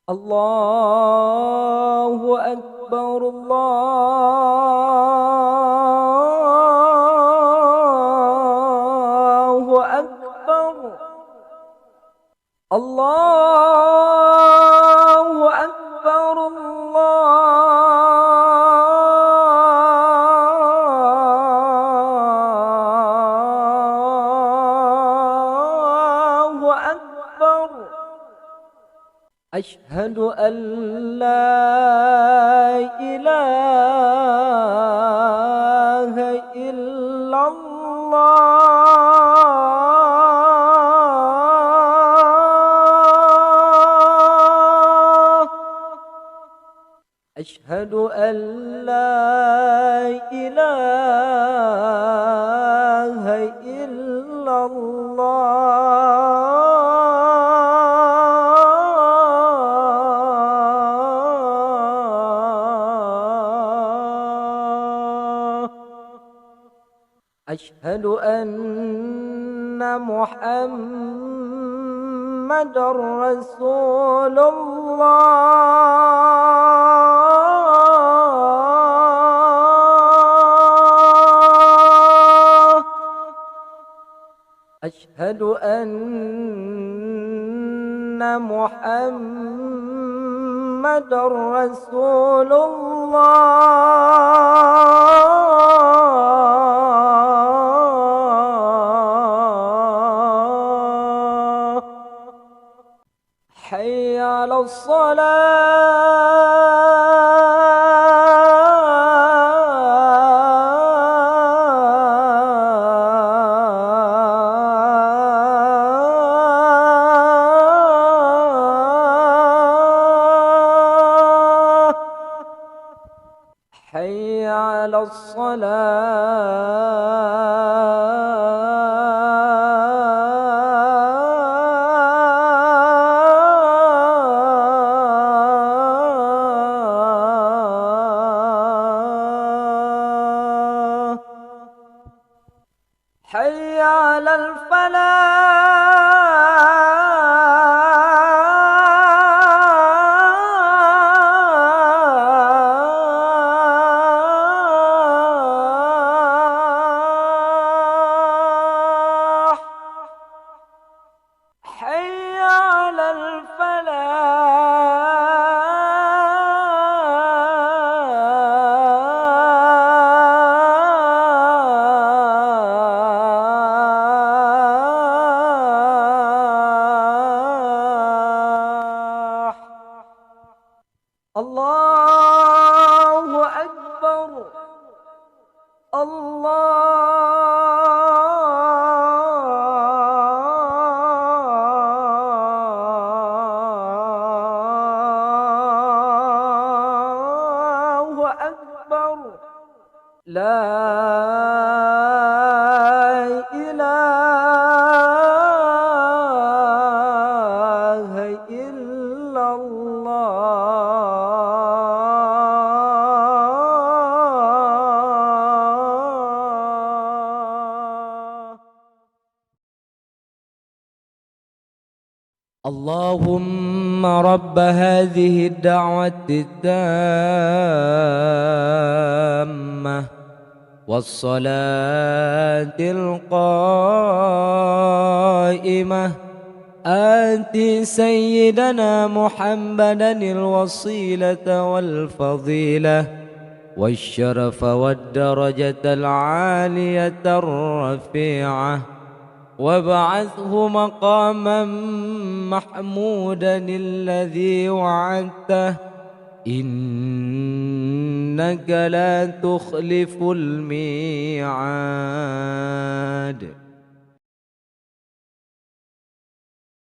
الله أكبر الله أكبر الله أكبر الله أكبر. أشهد أن لا إله إلا الله. أشهد أن لا إله إلا الله. أشهد أن محمد رسول الله. أشهد أن محمد رسول الله. حي على الصلاة. حي على الصلاة. حي على الفلاح. حي على الفلاح. الله أكبر الله أكبر. لا إله إلا الله. اللهم رب هذه الدعوة التامة والصلاة القائمة آت سيدنا محمدا الوسيلة والفضيلة والشرف والدرجة العالية الرفيعة وابعثه مقاما محمودا الذي وعدته إنك لا تخلف الميعاد.